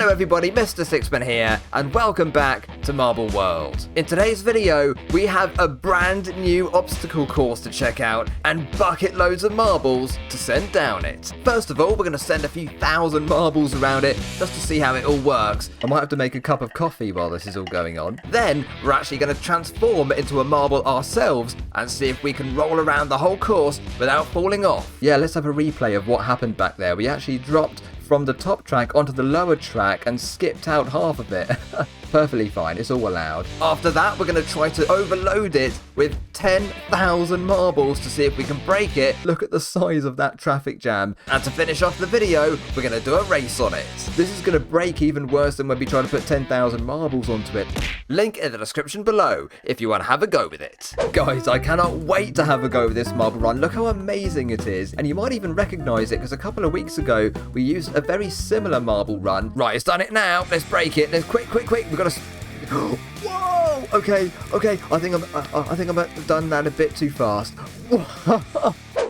Hello everybody, Mr. Sixman here, and welcome back to Marble World. In today's video, we have a brand new obstacle course to check out and bucket loads of marbles to send down it. First of all, we're going to send a few thousand marbles around it just to see how it all works. I might have to make a cup of coffee while this is all going on. Then, we're actually going to transform into a marble ourselves and see if we can roll around the whole course without falling off. Yeah, let's have a replay of what happened back there. We actually dropped from the top track onto the lower track and skipped out half of it. Perfectly fine, it's all allowed. After that, we're going to try to overload it with 10,000 marbles to see if we can break it. Look at the size of that traffic jam. And to finish off the video, we're going to do a race on it. This is going to break even worse than when we try to put 10,000 marbles onto it. Link in the description below if you want to have a go with it. Guys, I cannot wait to have a go with this marble run. Look how amazing it is. And you might even recognize it because a couple of weeks ago, we used a very similar marble run. Right, it's done it now. Let's break it. Let's quick. We've got to... Whoa! Okay. I think I've done that a bit too fast.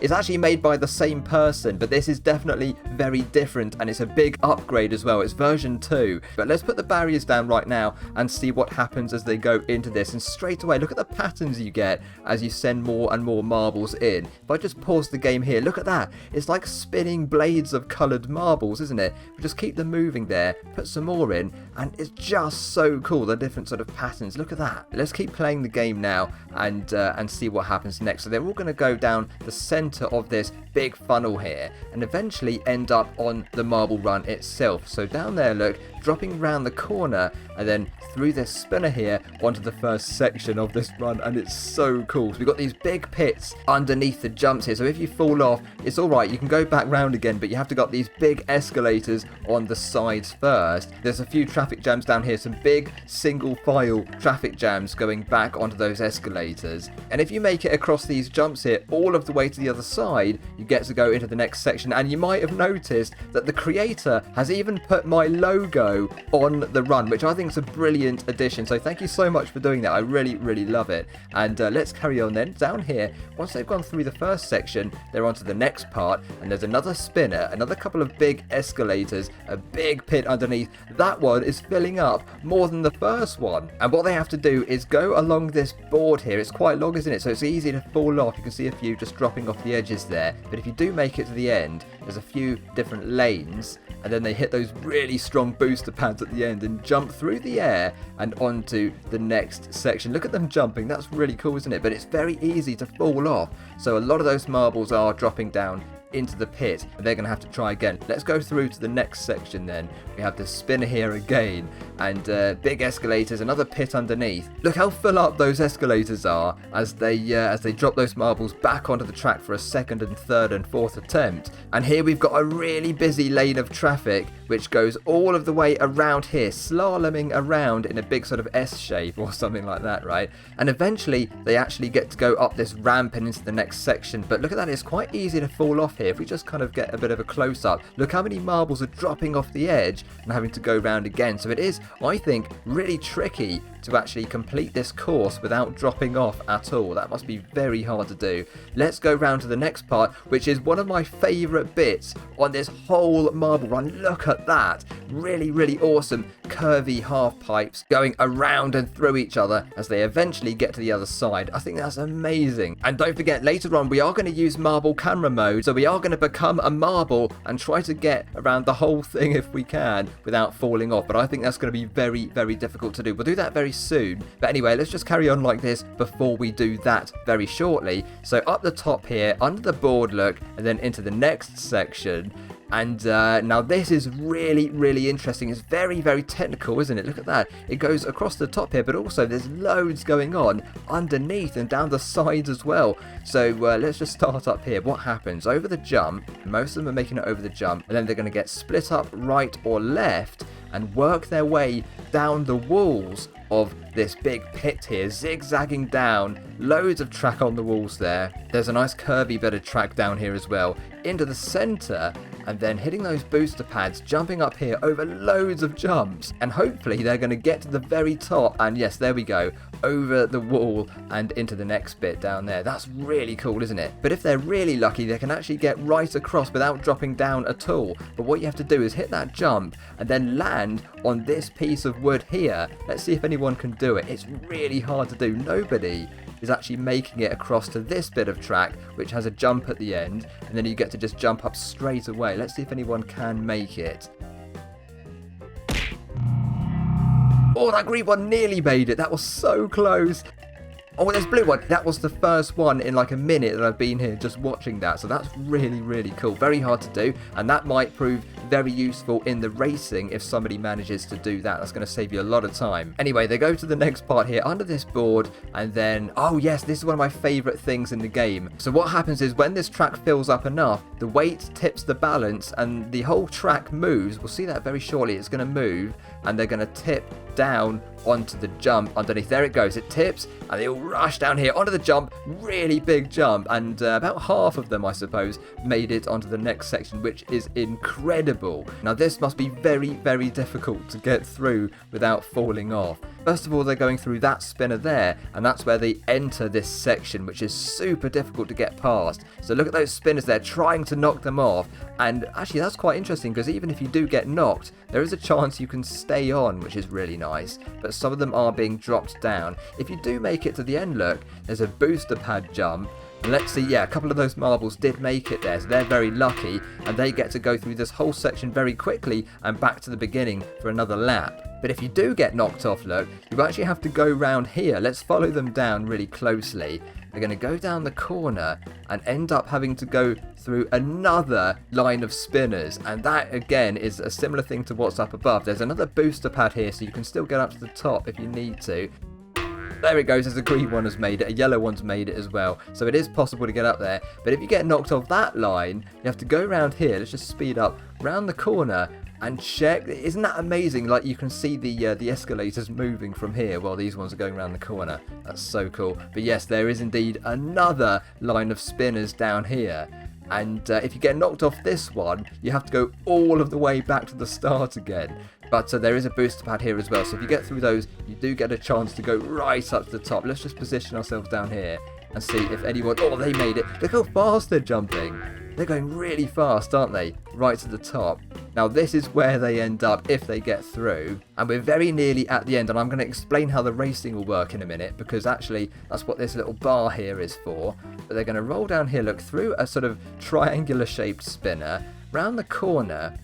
It's actually made by the same person, but this is definitely very different, and it's a big upgrade as well. It's version 2. But let's put the barriers down right now and see what happens as they go into this. And straight away, look at the patterns you get as you send more and more marbles in. If I just pause the game here, look at that. It's like spinning blades of coloured marbles, isn't it? We just keep them moving there, put some more in, and it's just so cool, the different sort of patterns. Look at that. Let's keep playing the game now and see what happens next. So they're all going to go down the centre of this big funnel here and eventually end up on the marble run itself. So down there, look, dropping round the corner and then through this spinner here onto the first section of this run, and it's so cool. So we've got these big pits underneath the jumps here, so if you fall off, it's alright, you can go back round again, but you have to got these big escalators on the sides first. There's a few traffic jams down here, some big single file traffic jams going back onto those escalators, and if you make it across these jumps here all of the way to the other side, you get to go into the next section. And you might have noticed that the creator has even put my logo on the run, which I think is a brilliant addition, so thank you so much for doing that. I really love it. And let's carry on then. Down here, once they've gone through the first section, they're on to the next part, and there's another spinner, another couple of big escalators, a big pit underneath. That one is filling up more than the first one, and what they have to do is go along this board here. It's quite long, isn't it? So it's easy to fall off. You can see a few just dropping off the edges there, but if you do make it to the end, there's a few different lanes, and then they hit those really strong booster pads at the end and jump through the air and onto the next section. Look at them jumping. That's really cool, isn't it? But it's very easy to fall off, so a lot of those marbles are dropping down into the pit, and they're going to have to try again. Let's go through to the next section then. We have the spinner here again, and big escalators, another pit underneath. Look how full up those escalators are as they drop those marbles back onto the track for a second and third and fourth attempt. And here we've got a really busy lane of traffic which goes all of the way around here, slaloming around in a big sort of S shape or something like that, right? And eventually they actually get to go up this ramp and into the next section. But look at that, it's quite easy to fall off here. If we just kind of get a bit of a close-up, look how many marbles are dropping off the edge and having to go round again. So it is, I think, really tricky to actually complete this course without dropping off at all. That must be very hard to do. Let's go round to the next part, which is one of my favourite bits on this whole marble run. Look at that. Really awesome curvy half pipes going around and through each other as they eventually get to the other side. I think that's amazing. And don't forget, later on we are going to use marble camera mode, so we are going to become a marble and try to get around the whole thing if we can without falling off. But I think that's going to be very difficult to do. We'll do that very soon. But anyway, let's just carry on like this before we do that very shortly. So up the top here, under the board, look, and then into the next section. And now this is really interesting. It's very technical, isn't it? Look at that. It goes across the top here, but also there's loads going on underneath and down the sides as well. So let's just start up here. What happens? Over the jump, most of them are making it over the jump, and then they're going to get split up right or left and work their way down the walls of this big pit here, zigzagging down. Loads of track on the walls there. There's a nice curvy bit of track down here as well. Into the centre, and then hitting those booster pads, jumping up here over loads of jumps, and hopefully they're going to get to the very top, and yes, there we go, over the wall and into the next bit down there. That's really cool, isn't it? But if they're really lucky, they can actually get right across without dropping down at all. But what you have to do is hit that jump and then land on this piece of wood here. Let's see if anyone can do it. It's really hard to do. Nobody is actually making it across to this bit of track, which has a jump at the end, and then you get to just jump up straight away. Let's see if anyone can make it. Oh, that green one nearly made it. That was so close. Oh, there's blue one. That was the first one in like a minute that I've been here just watching that. So that's really, really cool. Very hard to do. And that might prove very useful in the racing if somebody manages to do that. That's going to save you a lot of time. Anyway, they go to the next part here under this board. And then, oh yes, this is one of my favorite things in the game. So what happens is when this track fills up enough, the weight tips the balance and the whole track moves. We'll see that very shortly. It's going to move and they're going to tip down onto the jump underneath. There it goes. It tips and they all rush down here onto the jump. Really big jump, and about half of them, I suppose, made it onto the next section, which is incredible. Now this must be very, very difficult to get through without falling off. First of all, they're going through that spinner there, and that's where they enter this section, which is super difficult to get past. So look at those spinners there trying to knock them off, and actually that's quite interesting because even if you do get knocked, there is a chance you can stay on, which is really nice, but some of them are being dropped down. If you do make it to the end, look, there's a booster pad jump. And let's see, yeah, a couple of those marbles did make it there, so they're very lucky, and they get to go through this whole section very quickly and back to the beginning for another lap. But if you do get knocked off, look, you actually have to go round here. Let's follow them down really closely. They're going to go down the corner and end up having to go through another line of spinners. And that, again, is a similar thing to what's up above. There's another booster pad here, so you can still get up to the top if you need to. There it goes, as a green one has made it, a yellow one's made it as well. So it is possible to get up there. But if you get knocked off that line, you have to go around here. Let's just speed up, round the corner and check. Isn't that amazing? Like, you can see the escalators moving from here while these ones are going around the corner. That's so cool. But yes, there is indeed another line of spinners down here. And if you get knocked off this one, you have to go all of the way back to the start again. But there is a booster pad here as well, so if you get through those, you do get a chance to go right up to the top. Let's just position ourselves down here and see if anyone... Oh, they made it. Look how fast they're jumping. They're going really fast, aren't they? Right to the top. Now, this is where they end up if they get through. And we're very nearly at the end, and I'm going to explain how the racing will work in a minute, because actually that's what this little bar here is for. But they're going to roll down here, look, through a sort of triangular-shaped spinner, round the corner,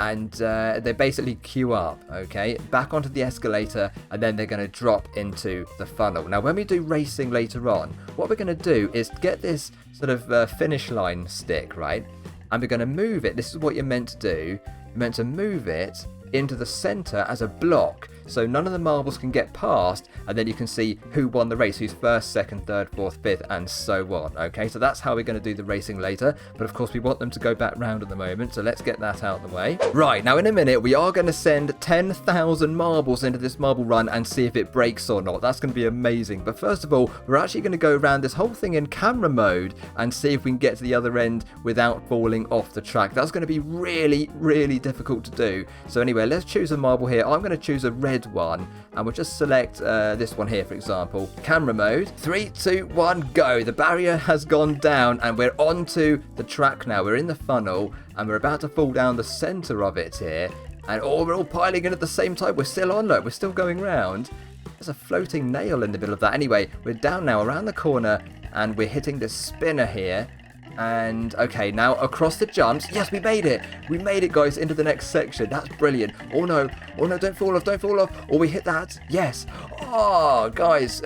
and they basically queue up, okay, back onto the escalator, and then they're going to drop into the funnel. Now, when we do racing later on, what we're going to do is get this sort of finish line stick, right, and we're going to move it. This is what you're meant to do. You're meant to move it into the center as a block, so none of the marbles can get past, and then you can see who won the race, who's first, second, third, fourth, fifth, and so on. Okay, so that's how we're going to do the racing later, but of course we want them to go back round at the moment, so let's get that out of the way. Right, now in a minute we are going to send 10,000 marbles into this marble run and see if it breaks or not. That's going to be amazing. But first of all, we're actually going to go around this whole thing in camera mode and see if we can get to the other end without falling off the track. That's going to be really, really difficult to do. So anyway, let's choose a marble here. I'm going to choose a red one, and we'll just select this one here, for example. Camera mode. 3, 2, 1, go. The barrier has gone down and we're onto the track now. We're in the funnel and we're about to fall down the center of it here, and we're all piling in at the same time. We're still on, look, we're still going round. There's a floating nail in the middle of that. Anyway, we're down now around the corner and we're hitting the spinner here. And okay, now across the jumps. Yes, we made it. We made it, guys, into the next section. That's brilliant. Oh no, don't fall off, don't fall off. Or we hit that. Yes. Oh, guys,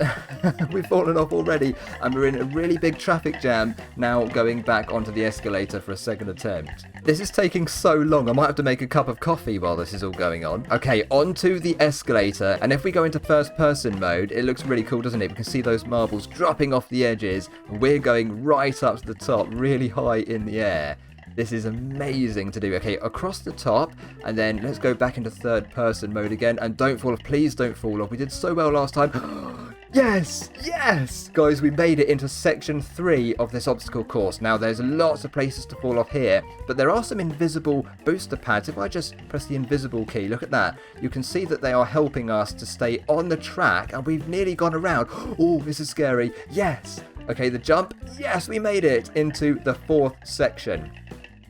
we've fallen off already, and we're in a really big traffic jam now, going back onto the escalator for a second attempt. This is taking so long. I might have to make a cup of coffee while this is all going on. Okay, onto the escalator, and if we go into first person mode, it looks really cool, doesn't it? We can see those marbles dropping off the edges, and we're going right up to the top, really high in the air. This is amazing to do. Okay, across the top, and then let's go back into third person mode again, and don't fall off. Please don't fall off. We did so well last time. Yes! Yes! Guys, we made it into section 3 of this obstacle course. Now, there's lots of places to fall off here, but there are some invisible booster pads. If I just press the invisible key, look at that. You can see that they are helping us to stay on the track, and we've nearly gone around. Oh, this is scary. Yes! Okay, the jump. Yes, we made it into the 4th section.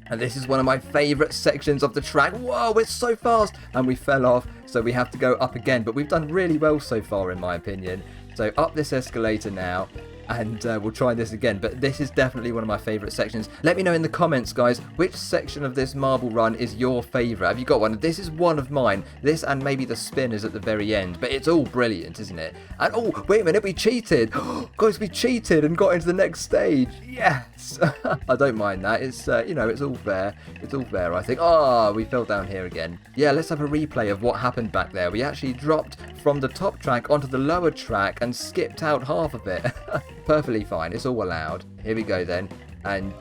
And this is one of my favourite sections of the track. Whoa, it's so fast! And we fell off, so we have to go up again. But we've done really well so far, in my opinion. So up this escalator now, and we'll try this again. But this is definitely one of my favourite sections. Let me know in the comments, guys, which section of this marble run is your favourite. Have you got one? This is one of mine. This and maybe the spin is at the very end. But it's all brilliant, isn't it? And oh, wait a minute, we cheated. Guys, we cheated and got into the next stage. Yes. I don't mind that. It's, you know, it's all fair. It's all fair, I think. Oh, we fell down here again. Yeah, let's have a replay of what happened back there. We actually dropped from the top track onto the lower track and skipped out half of it. Perfectly fine. It's all allowed. Here we go then. And,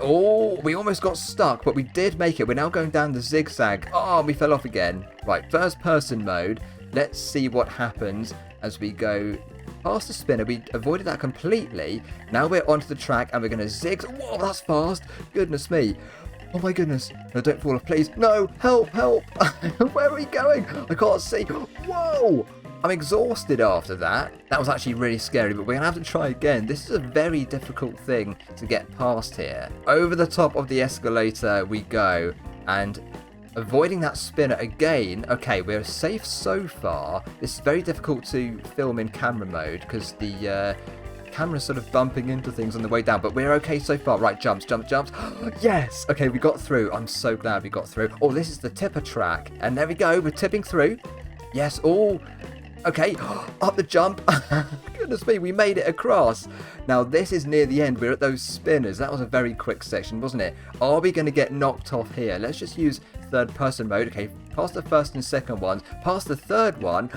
oh, we almost got stuck, but we did make it. We're now going down the zigzag. Oh, we fell off again. Right, first person mode. Let's see what happens as we go past the spinner. We avoided that completely. Now we're onto the track and we're going to zig. Whoa, that's fast. Goodness me. Oh my goodness. No, don't fall off, please. No, help, help. Where are we going? I can't see. Whoa. I'm exhausted after that. That was actually really scary, but we're going to have to try again. This is a very difficult thing to get past here. Over the top of the escalator we go, and avoiding that spinner again. Okay, we're safe so far. This is very difficult to film in camera mode because the camera's sort of bumping into things on the way down, but we're okay so far. Right, jumps, jumps, jumps. Yes! Okay, we got through. I'm so glad we got through. Oh, this is the tipper track. And there we go. We're tipping through. Yes, oh... Okay, up the jump. Goodness me, we made it across. Now, this is near the end. We're at those spinners. That was a very quick section, wasn't it? Are we going to get knocked off here? Let's just use third person mode. Okay, past the first and second ones. Past the third one.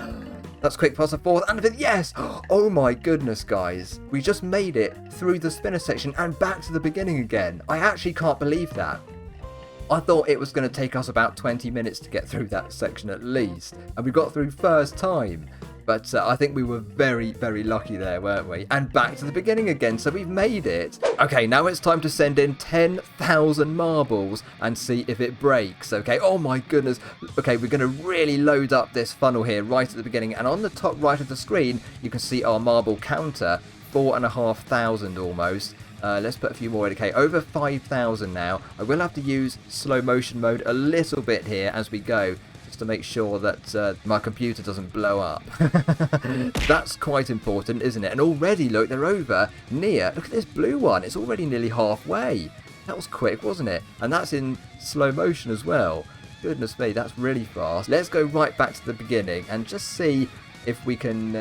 That's quick. Past the fourth and the fifth. Yes! Oh my goodness, guys. We just made it through the spinner section and back to the beginning again. I actually can't believe that. I thought it was going to take us about 20 minutes to get through that section at least, and we got through first time. But I think we were very, very lucky there, weren't we? And back to the beginning again, so we've made it. Okay, now it's time to send in 10,000 marbles and see if it breaks, okay? Oh my goodness. Okay, we're going to really load up this funnel here right at the beginning, and on the top right of the screen, you can see our marble counter, 4,500 almost. Let's put a few more in. Okay, over 5,000 now. I will have to use slow motion mode a little bit here as we go, just to make sure that my computer doesn't blow up. That's quite important, isn't it? And already, look, they're over near. Look at this blue one. It's already nearly halfway. That was quick, wasn't it? And that's in slow motion as well. Goodness me, that's really fast. Let's go right back to the beginning and just see if we can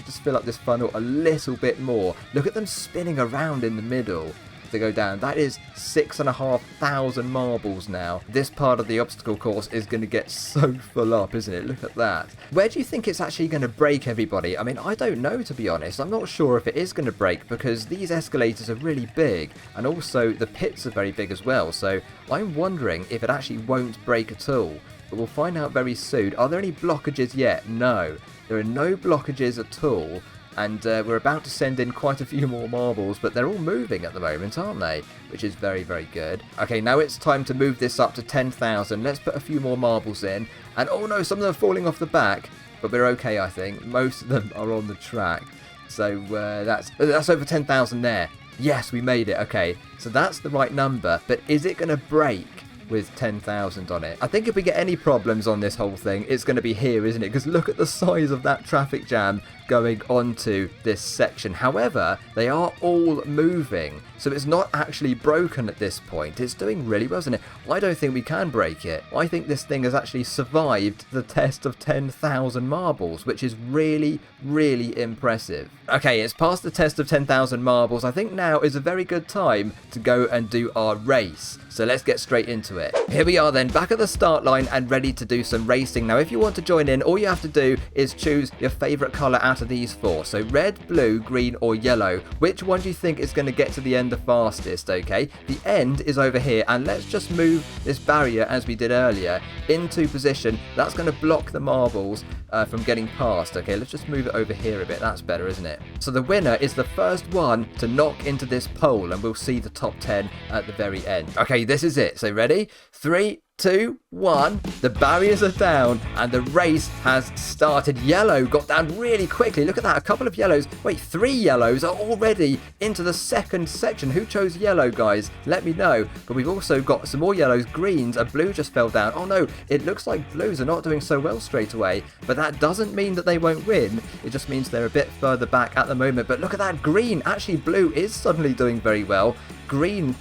just fill up this funnel a little bit more. Look at them spinning around in the middle to go down. That is 6,500 marbles now. This part of the obstacle course is going to get so full up, isn't it? Look at that. Where do you think it's actually going to break, everybody? I mean, I don't know, to be honest. I'm not sure if it is going to break because these escalators are really big, and also the pits are very big as well. So I'm wondering if it actually won't break at all. But we'll find out very soon. Are there any blockages yet? No. There are no blockages at all, and we're about to send in quite a few more marbles, but they're all moving at the moment, aren't they? Which is very, very good. Okay, now it's time to move this up to 10,000. Let's put a few more marbles in. And oh no, some of them are falling off the back, but we're okay, I think. Most of them are on the track. So that's over 10,000 there. Yes, we made it. Okay, so that's the right number, but is it going to break with 10,000 on it? I think if we get any problems on this whole thing, it's going to be here, isn't it? Because look at the size of that traffic jam going onto this section. However, they are all moving, so it's not actually broken at this point. It's doing really well, isn't it? I don't think we can break it. I think this thing has actually survived the test of 10,000 marbles, which is really, really impressive. Okay, it's passed the test of 10,000 marbles. I think now is a very good time to go and do our race. So let's get straight into it. it. Here we are then, back at the start line and ready to do some racing. Now, if you want to join in, all you have to do is choose your favorite color out of these four. So red, blue, green, or yellow. Which one do you think is going to get to the end the fastest, okay? The end is over here, and let's just move this barrier as we did earlier into position. That's going to block the marbles from getting past. Okay, let's just move it over here a bit. That's better, isn't it? So the winner is the first one to knock into this pole, and we'll see the top 10 at the very end. Okay, this is it. So ready? 3, 2, 1. The barriers are down and the race has started. Yellow got down really quickly. Look at that. A couple of yellows. Wait, 3 yellows are already into the second section. Who chose yellow, guys? Let me know. But we've also got some more yellows. Greens. A blue just fell down. Oh no, it looks like blues are not doing so well straight away. But that doesn't mean that they won't win. It just means they're a bit further back at the moment. But look at that. Green. Actually, blue is suddenly doing very well. Green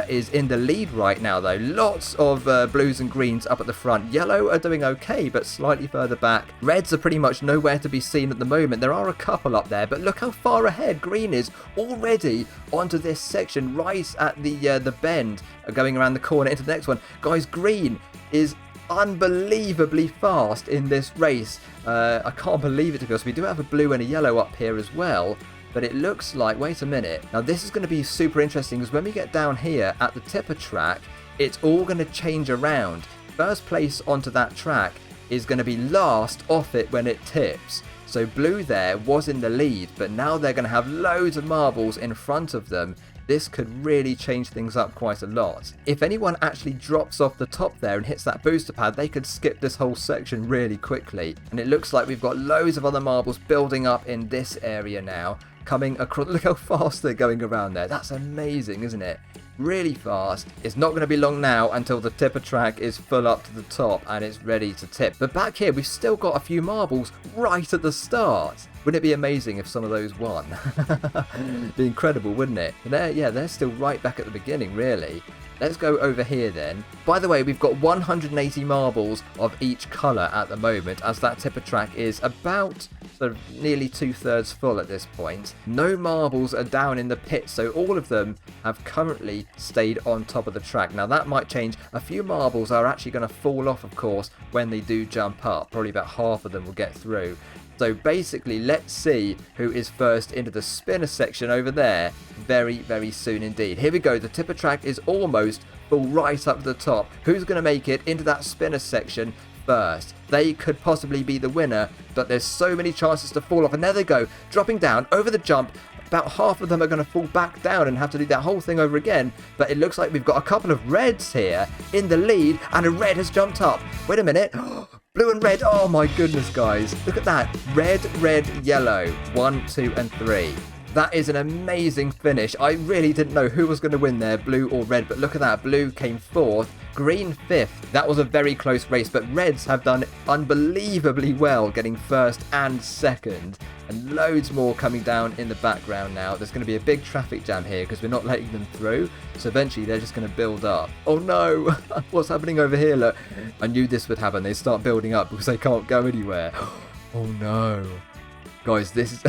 is in the lead right now, though. Lots of blues and greens up at the front. Yellow are doing okay, but slightly further back. Reds are pretty much nowhere to be seen at the moment. There are a couple up there, but look how far ahead green is already onto this section, right at the bend, going around the corner into the next one. Guys, green is unbelievably fast in this race. I can't believe it, to be honest. We do have a blue and a yellow up here as well. But it looks like, wait a minute, now this is going to be super interesting, because when we get down here at the tipper track, it's all going to change around. First place onto that track is going to be last off it when it tips. So blue there was in the lead, but now they're going to have loads of marbles in front of them. This could really change things up quite a lot. If anyone actually drops off the top there and hits that booster pad, they could skip this whole section really quickly. And it looks like we've got loads of other marbles building up in this area now, coming across. Look how fast they're going around there. That's amazing, isn't it? Really fast. It's not going to be long now until the tipper track is full up to the top and it's ready to tip. But back here, we've still got a few marbles right at the start. Wouldn't it be amazing if some of those won? Be incredible, wouldn't it? And they're still right back at the beginning, really. Let's go over here then. By the way, we've got 180 marbles of each colour at the moment, as that tipper track is about sort of nearly 2/3 full at this point. No marbles are down in the pit, so all of them have currently stayed on top of the track. Now that might change. A few marbles are actually going to fall off, of course, when they do jump up. Probably about half of them will get through. So basically, let's see who is first into the spinner section over there very, very soon indeed. Here we go. The tipper track is almost full right up to the top. Who's going to make it into that spinner section first? They could possibly be the winner, but there's so many chances to fall off. And there they go, dropping down over the jump. About half of them are going to fall back down and have to do that whole thing over again. But it looks like we've got a couple of reds here in the lead, and a red has jumped up. Wait a minute. Blue and red. Oh my goodness, guys. Look at that. Red, red, yellow. 1, 2, and 3. That is an amazing finish. I really didn't know who was going to win there, blue or red. But look at that. Blue came 4th. Green 5th. That was a very close race, but reds have done unbelievably well, getting 1st and 2nd. And loads more coming down in the background now. There's going to be a big traffic jam here because we're not letting them through. So eventually they're just going to build up. Oh no! What's happening over here? Look, I knew this would happen. They start building up because they can't go anywhere. Oh no. Guys, this is...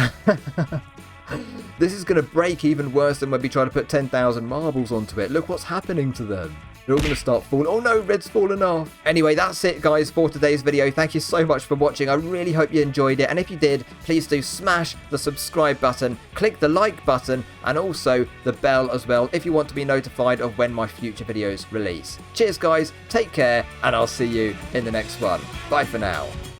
this is going to break even worse than when we try to put 10,000 marbles onto it. Look what's happening to them. They're all going to start falling. Oh no, red's fallen off. Anyway, that's it, guys, for today's video. Thank you so much for watching. I really hope you enjoyed it. And if you did, please do smash the subscribe button, click the like button, and also the bell as well if you want to be notified of when my future videos release. Cheers, guys. Take care, and I'll see you in the next one. Bye for now.